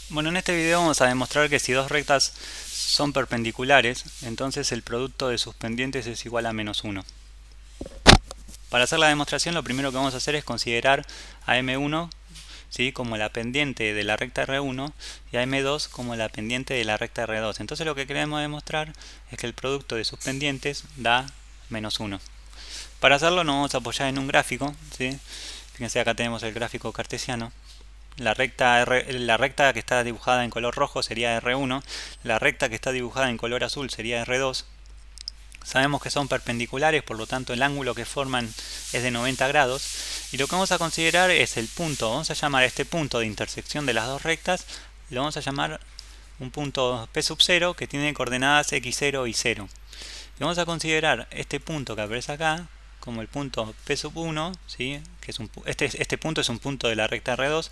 Bueno, en este video vamos a demostrar que si dos rectas son perpendiculares, entonces el producto de sus pendientes es igual a -1. Para hacer la demostración, lo primero que vamos a hacer es considerar a M1, ¿sí?, como la pendiente de la recta R1 y a M2 como la pendiente de la recta R2. Entonces lo que queremos demostrar es que el producto de sus pendientes da -1. Para hacerlo nos vamos a apoyar en un gráfico, ¿sí? Fíjense, acá tenemos el gráfico cartesiano. La recta que está dibujada en color rojo sería R1, la recta que está dibujada en color azul sería R2. Sabemos que son perpendiculares, por lo tanto el ángulo que forman es de 90 grados. Y lo que vamos a considerar es el punto, vamos a llamar a este punto de intersección de las dos rectas, lo vamos a llamar un punto P sub 0 que tiene coordenadas x0 y 0. Y vamos a considerar este punto que aparece acá como el punto P sub 1, ¿sí?, que es este punto es un punto de la recta R2,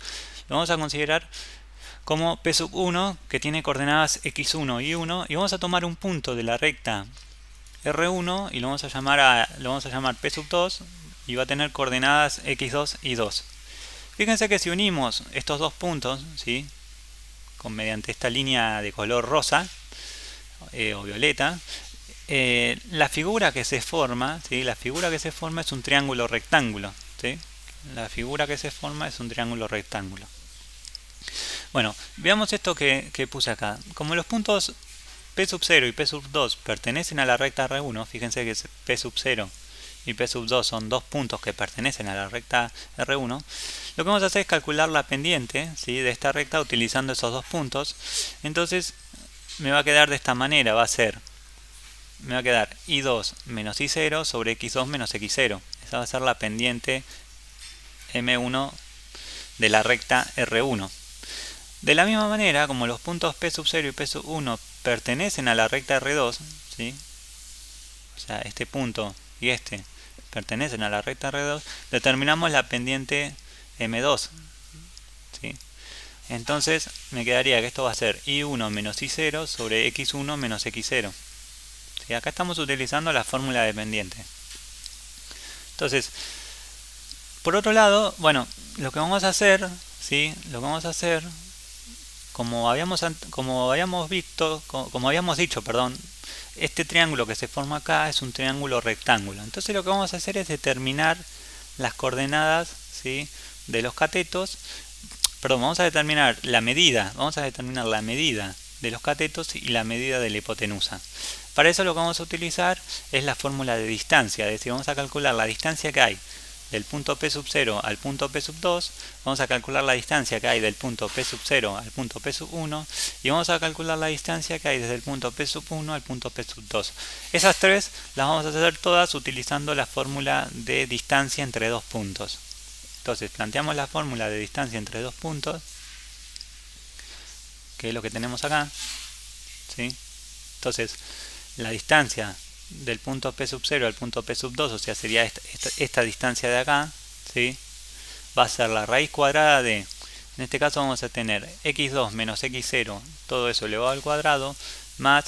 lo vamos a considerar como P sub 1 que tiene coordenadas x1 y 1, y vamos a tomar un punto de la recta R1 y lo vamos a llamar P sub 2 y va a tener coordenadas x2 y 2. Fíjense que si unimos estos dos puntos, ¿sí?, mediante esta línea de color rosa o violeta, la figura que se forma, ¿sí?, la figura que se forma es un triángulo rectángulo, ¿sí? La figura que se forma es un triángulo rectángulo. Bueno, veamos esto que puse acá. Como los puntos P sub 0 y P sub 2 pertenecen a la recta R1, fíjense que P sub 0 y P sub 2 son dos puntos que pertenecen a la recta R1, lo que vamos a hacer es calcular la pendiente, ¿sí?, de esta recta utilizando esos dos puntos. Entonces me va a quedar de esta manera, me va a quedar y2 menos y0 sobre x2 menos x0. Esa va a ser la pendiente M1 de la recta R1. De la misma manera, como los puntos P sub 0 y P sub 1 pertenecen a la recta R2, ¿sí?, o sea, este punto y este pertenecen a la recta R2, determinamos la pendiente M2, ¿sí? Entonces me quedaría que esto va a ser y1 menos y0 sobre x1 menos x0. ¿Sí? Acá estamos utilizando la fórmula de pendiente. Entonces, por otro lado, bueno, lo que vamos a hacer, ¿sí?, como habíamos dicho, perdón, este triángulo que se forma acá es un triángulo rectángulo. Entonces lo que vamos a hacer es determinar las coordenadas, ¿sí?, de los catetos. Perdón, vamos a determinar la medida de los catetos y la medida de la hipotenusa. Para eso lo que vamos a utilizar es la fórmula de distancia, es decir, vamos a calcular la distancia que hay del punto P sub 0 al punto P sub 2, vamos a calcular la distancia que hay del punto P sub 0 al punto P sub 1 y vamos a calcular la distancia que hay desde el punto P sub 1 al punto P sub 2. Esas tres las vamos a hacer todas utilizando la fórmula de distancia entre dos puntos. Entonces planteamos la fórmula de distancia entre dos puntos, que es lo que tenemos acá, ¿sí? Entonces la distancia del punto P sub 0 al punto P sub 2, o sea, sería esta distancia de acá, ¿sí?, va a ser la raíz cuadrada de, en este caso vamos a tener x2 menos x0, todo eso elevado al cuadrado, más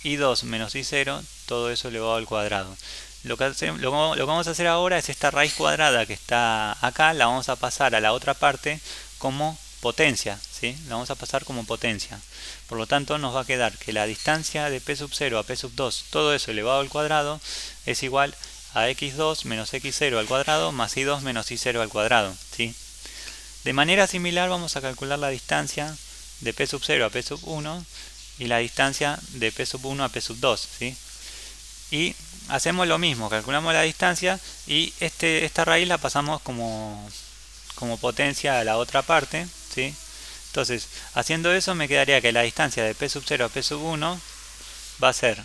y2 menos y0, todo eso elevado al cuadrado. Lo que vamos a hacer ahora es esta raíz cuadrada que está acá, la vamos a pasar a la otra parte como potencia, ¿sí?, la vamos a pasar como potencia. Por lo tanto nos va a quedar que la distancia de P sub 0 a P sub 2, todo eso elevado al cuadrado, es igual a x2 menos x0 al cuadrado más y2 menos y0 al cuadrado, ¿sí? De manera similar vamos a calcular la distancia de P sub 0 a P sub 1 y la distancia de P sub 1 a P sub 2, ¿sí? Y hacemos lo mismo, calculamos la distancia y esta raíz la pasamos como potencia a la otra parte, ¿sí? Entonces, haciendo eso me quedaría que la distancia de P sub 0 a P sub 1 va a ser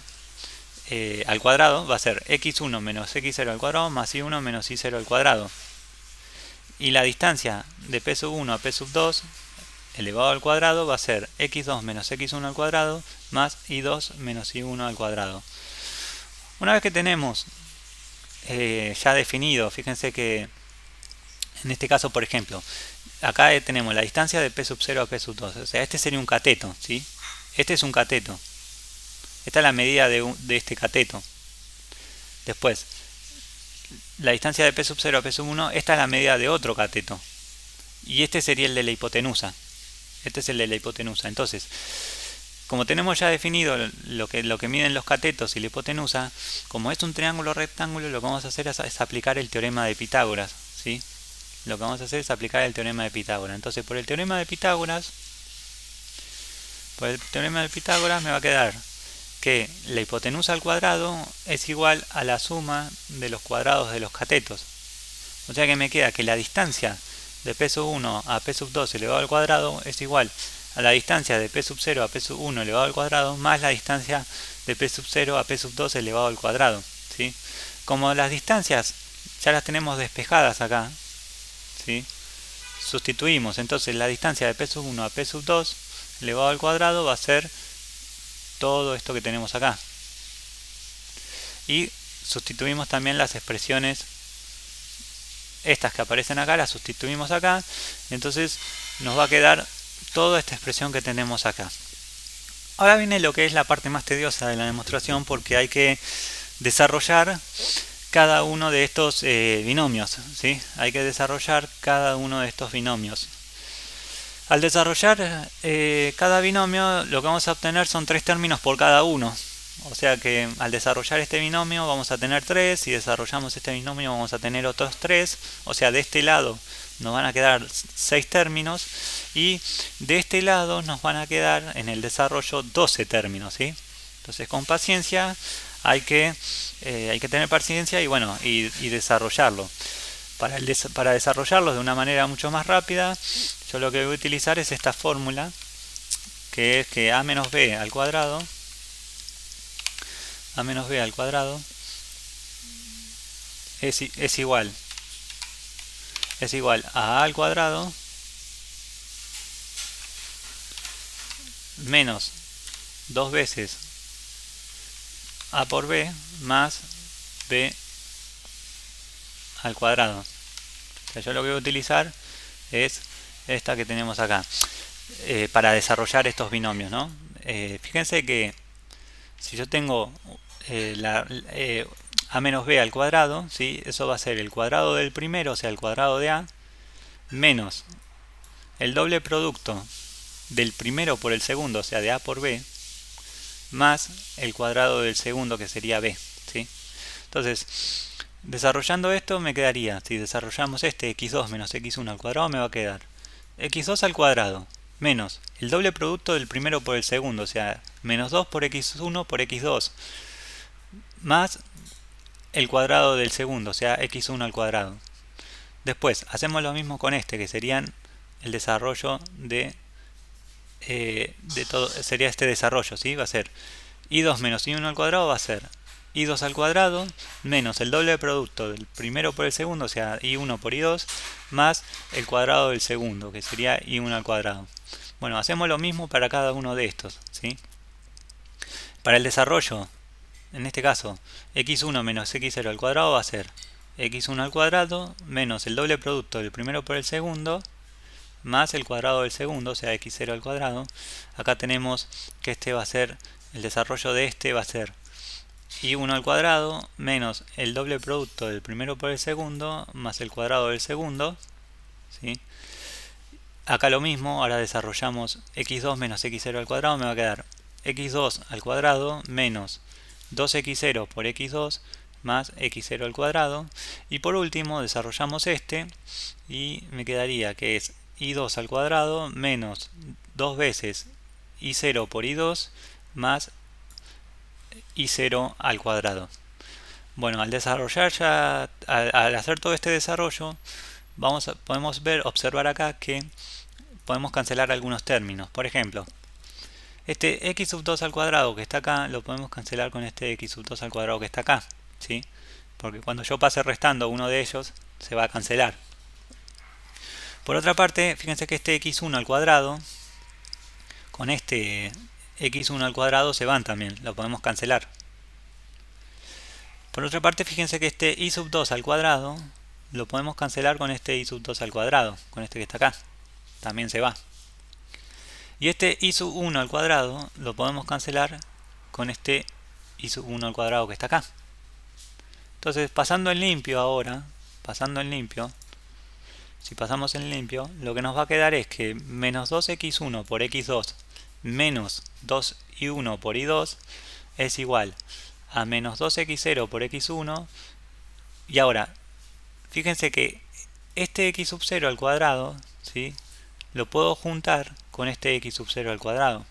al cuadrado, va a ser x1 menos x0 al cuadrado más y1 menos y0 al cuadrado. Y la distancia de P sub 1 a P sub 2 elevado al cuadrado va a ser x2 menos x1 al cuadrado más y2 menos y1 al cuadrado. Una vez que tenemos ya definido, fíjense que en este caso, por ejemplo, acá tenemos la distancia de P sub 0 a P sub 2, o sea, este sería un cateto, ¿sí? Este es un cateto. Esta es la medida de este cateto. Después, la distancia de P sub 0 a P sub 1, esta es la medida de otro cateto. Y este sería el de la hipotenusa. Este es el de la hipotenusa. Entonces, como tenemos ya definido lo que miden los catetos y la hipotenusa, como es un triángulo rectángulo, lo que vamos a hacer es aplicar el teorema de Pitágoras, ¿sí? Lo que vamos a hacer es aplicar el teorema de Pitágoras. Entonces, por el teorema de Pitágoras me va a quedar que la hipotenusa al cuadrado es igual a la suma de los cuadrados de los catetos. O sea que me queda que la distancia de P sub 1 a P sub 2 elevado al cuadrado es igual a la distancia de P sub 0 a P sub 1 elevado al cuadrado más la distancia de P sub 0 a P sub 2 elevado al cuadrado, ¿sí? Como las distancias ya las tenemos despejadas acá, ¿sí? Sustituimos, entonces la distancia de P sub 1 a P sub 2 elevado al cuadrado va a ser todo esto que tenemos acá. Y sustituimos también las expresiones, estas que aparecen acá, las sustituimos acá. Entonces nos va a quedar toda esta expresión que tenemos acá. Ahora viene lo que es la parte más tediosa de la demostración, porque hay que desarrollar cada uno de estos binomios, ¿sí? Hay que desarrollar cada uno de estos binomios. Al desarrollar cada binomio, lo que vamos a obtener son 3 términos por cada uno. O sea que al desarrollar este binomio vamos a tener 3, si desarrollamos este binomio vamos a tener otros 3, o sea de este lado nos van a quedar 6 términos y de este lado nos van a quedar en el desarrollo 12 términos, ¿sí? Entonces con paciencia hay que tener paciencia y desarrollarlo. Para desarrollarlo de una manera mucho más rápida, yo lo que voy a utilizar es esta fórmula, que es que a menos b al cuadrado es igual a a al cuadrado menos 2 veces a por b más b al cuadrado. O sea, yo lo que voy a utilizar es esta que tenemos acá para desarrollar estos binomios, ¿no? Fíjense que si yo tengo a menos b al cuadrado, ¿sí? Eso va a ser el cuadrado del primero, o sea el cuadrado de a, menos el doble producto del primero por el segundo, o sea de a por b, más el cuadrado del segundo, que sería b, ¿sí? Entonces, desarrollando esto me quedaría, si desarrollamos este x2 menos x1 al cuadrado, me va a quedar x2 al cuadrado menos el doble producto del primero por el segundo, o sea, menos 2 por x1 por x2, más el cuadrado del segundo, o sea, x1 al cuadrado. Después, hacemos lo mismo con este, que serían el desarrollo de todo, sería este desarrollo, ¿sí? Va a ser i2 menos i1 al cuadrado, va a ser i2 al cuadrado menos el doble producto del primero por el segundo, o sea, i1 por i2, más el cuadrado del segundo, que sería i1 al cuadrado. Bueno, hacemos lo mismo para cada uno de estos, ¿sí? Para el desarrollo, en este caso, x1 menos x0 al cuadrado va a ser x1 al cuadrado menos el doble producto del primero por el segundo, más el cuadrado del segundo, o sea, x0 al cuadrado. Acá tenemos que este va a ser, el desarrollo de este va a ser i1 al cuadrado menos el doble producto del primero por el segundo, más el cuadrado del segundo, ¿sí? Acá lo mismo, ahora desarrollamos x2 menos x0 al cuadrado, me va a quedar x2 al cuadrado menos 2x0 por x2 más x0 al cuadrado. Y por último desarrollamos este y me quedaría que es i2 al cuadrado menos 2 veces i0 por i2 más i0 al cuadrado. Bueno, al desarrollar ya, al hacer todo este desarrollo, podemos observar acá que podemos cancelar algunos términos. Por ejemplo, este x sub 2 al cuadrado que está acá lo podemos cancelar con este x sub 2 al cuadrado que está acá, ¿sí? Porque cuando yo pase restando uno de ellos se va a cancelar. Por otra parte, fíjense que este x1 al cuadrado con este x1 al cuadrado se van también, lo podemos cancelar. Por otra parte, fíjense que este i sub 2 al cuadrado lo podemos cancelar con este i sub 2 al cuadrado, con este que está acá, también se va. Y este i sub 1 al cuadrado lo podemos cancelar con este i sub 1 al cuadrado que está acá. Entonces, pasando en limpio ahora, si pasamos en limpio, lo que nos va a quedar es que menos 2x1 por x2 menos 2y1 por y2 es igual a menos 2x0 por x1. Y ahora, fíjense que este x sub 0 al cuadrado, ¿sí?, lo puedo juntar con este x sub 0 al cuadrado.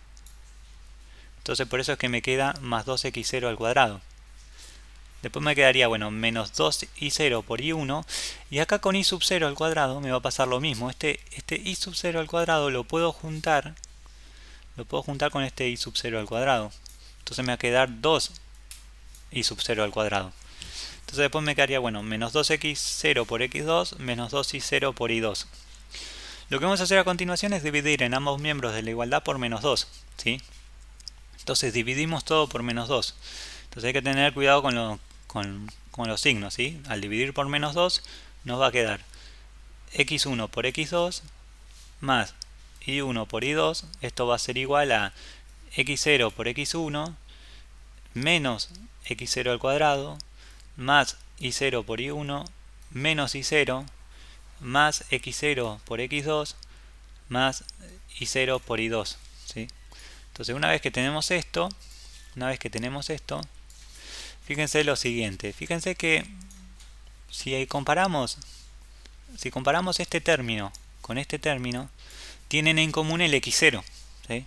Entonces por eso es que me queda más 2x0 al cuadrado. Después me quedaría, bueno, menos 2y0 por y1. Y acá con y sub 0 al cuadrado me va a pasar lo mismo. Este y sub 0 al cuadrado lo puedo juntar con este y sub 0 al cuadrado. Entonces me va a quedar 2y sub 0 al cuadrado. Entonces después me quedaría, bueno, menos 2x0 por x2 menos 2y0 por y2. Lo que vamos a hacer a continuación es dividir en ambos miembros de la igualdad por menos 2, ¿sí? Entonces dividimos todo por menos 2. Entonces hay que tener cuidado con los signos, ¿sí? Al dividir por menos 2 nos va a quedar x1 por x2 más y1 por y2. Esto va a ser igual a x0 por x1 menos x0 al cuadrado más y0 por y1 menos y0 más x0 por x2 más y0 por y2, ¿sí? Entonces una vez que tenemos esto, fíjense lo siguiente. Fíjense que si comparamos este término con este término, tienen en común el x0, ¿sí?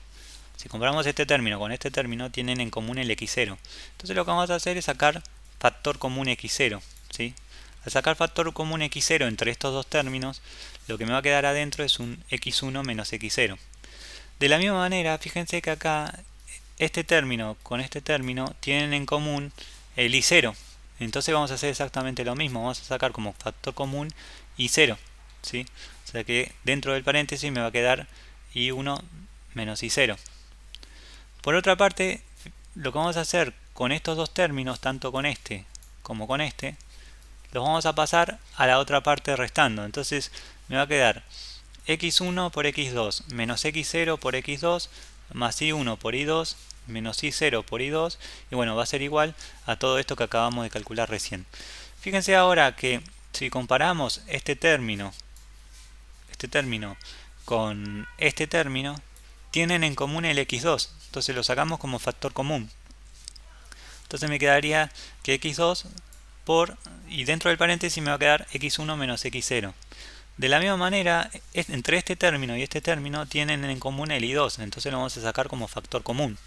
Si comparamos este término con este término, tienen en común el x0. Entonces lo que vamos a hacer es sacar factor común x0, ¿sí? Al sacar factor común x0 entre estos dos términos, lo que me va a quedar adentro es un x1 menos x0. De la misma manera, fíjense que acá este término con este término tienen en común el y0. Entonces vamos a hacer exactamente lo mismo. Vamos a sacar como factor común y0, ¿sí? O sea que dentro del paréntesis me va a quedar y1 menos y0. Por otra parte, lo que vamos a hacer con estos dos términos, tanto con este como con este, los vamos a pasar a la otra parte restando. Entonces me va a quedar x1 por x2 menos x0 por x2 más y1 por y2 menos y0 por y2, y bueno, va a ser igual a todo esto que acabamos de calcular recién. Fíjense ahora que si comparamos este término con este término, tienen en común el x2, entonces lo sacamos como factor común. Entonces me quedaría que x2 y dentro del paréntesis me va a quedar x1 menos x0. De la misma manera, entre este término y este término tienen en común el y2, entonces lo vamos a sacar como factor común.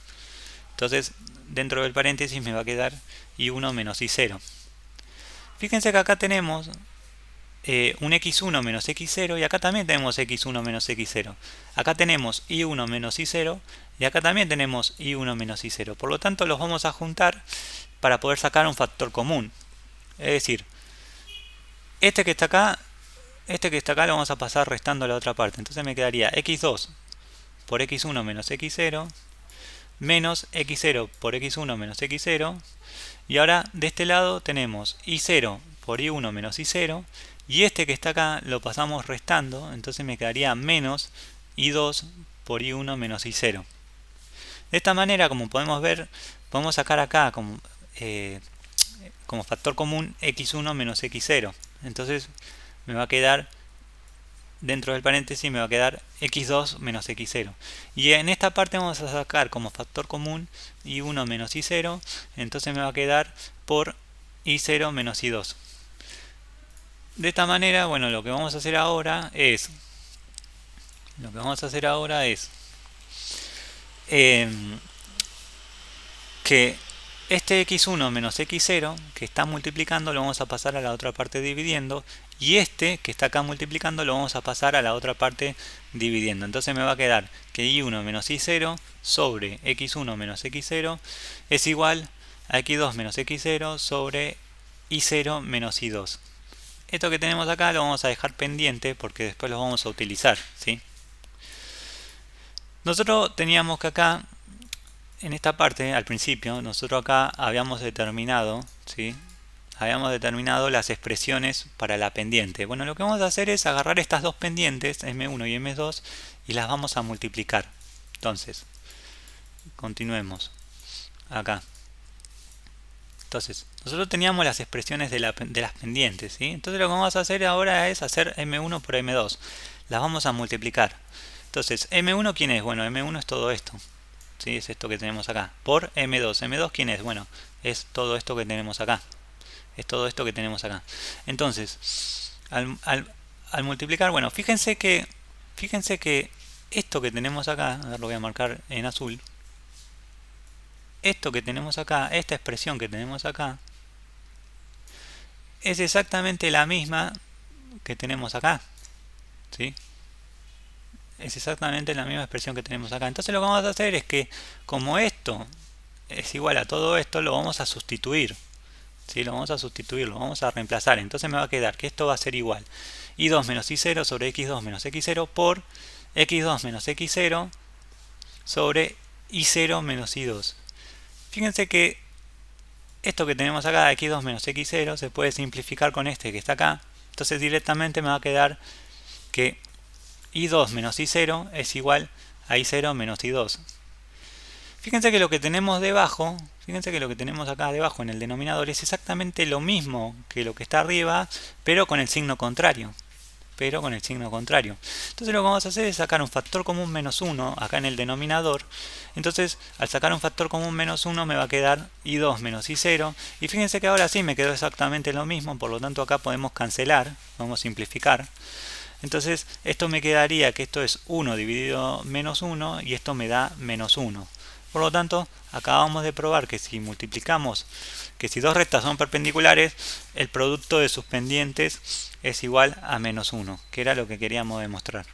Entonces, dentro del paréntesis me va a quedar y1 menos y0. Fíjense que acá tenemos un x1 menos x0 y acá también tenemos x1 menos x0. Acá tenemos y1 menos y0 y acá también tenemos y1 menos y0. Por lo tanto, los vamos a juntar para poder sacar un factor común. Es decir, este que está acá lo vamos a pasar restando a la otra parte. Entonces me quedaría x2 por x1 menos x0 menos x0 por x1 menos x0. Y ahora de este lado tenemos y0 por y1 menos y0. Y este que está acá lo pasamos restando. Entonces me quedaría menos y2 por y1 menos y0. De esta manera, como podemos ver, podemos sacar acá como factor común x1 menos x0. Entonces me va a quedar, dentro del paréntesis me va a quedar x2 menos x0. Y en esta parte vamos a sacar como factor común y1 menos y0. Entonces me va a quedar por y0 menos y2. De esta manera, bueno, lo que vamos a hacer ahora es que este x1 menos x0 que está multiplicando lo vamos a pasar a la otra parte dividiendo, y este que está acá multiplicando lo vamos a pasar a la otra parte dividiendo. Entonces me va a quedar que y1 menos y0 sobre x1 menos x0 es igual a x2 menos x0 sobre y0 menos y2. Esto que tenemos acá lo vamos a dejar pendiente porque después lo vamos a utilizar, ¿sí? Nosotros teníamos que acá, en esta parte, al principio, nosotros acá habíamos determinado, ¿sí?, las expresiones para la pendiente. Bueno, lo que vamos a hacer es agarrar estas dos pendientes, M1 y M2, y las vamos a multiplicar. Entonces, continuemos acá. Entonces, nosotros teníamos las expresiones de las pendientes, ¿sí? Entonces lo que vamos a hacer ahora es hacer M1 por M2. Las vamos a multiplicar. Entonces, M1 ¿quién es? Bueno, M1 es todo esto. ¿Sí? Es esto que tenemos acá. Por M2. ¿M2 quién es? Bueno, es todo esto que tenemos acá. Es todo esto que tenemos acá. Entonces, al multiplicar, bueno, fíjense que esto que tenemos acá, a ver, lo voy a marcar en azul. Esto que tenemos acá, esta expresión que tenemos acá, es exactamente la misma que tenemos acá. ¿Sí? Es exactamente la misma expresión que tenemos acá. Entonces lo que vamos a hacer es que, como esto es igual a todo esto, lo vamos a sustituir. ¿Sí? Lo vamos a sustituir, lo vamos a reemplazar. Entonces me va a quedar que esto va a ser igual y2 menos y0 sobre x2 menos x0 por x2 menos x0 sobre y0 menos y2. Fíjense que esto que tenemos acá, x2 menos x0, se puede simplificar con este que está acá. Entonces directamente me va a quedar que y2 menos y0 es igual a y0 menos y2. Fíjense que lo que tenemos debajo, fíjense que lo que tenemos acá debajo en el denominador es exactamente lo mismo que lo que está arriba, pero con el signo contrario. Entonces lo que vamos a hacer es sacar un factor común menos 1 acá en el denominador. Entonces al sacar un factor común menos 1 me va a quedar y2 menos y0. Y fíjense que ahora sí me quedó exactamente lo mismo, por lo tanto acá podemos cancelar, podemos simplificar. Entonces esto me quedaría que esto es 1 dividido menos 1 y esto me da menos 1. Por lo tanto, acabamos de probar que si multiplicamos, que si dos rectas son perpendiculares, el producto de sus pendientes es igual a menos 1, que era lo que queríamos demostrar.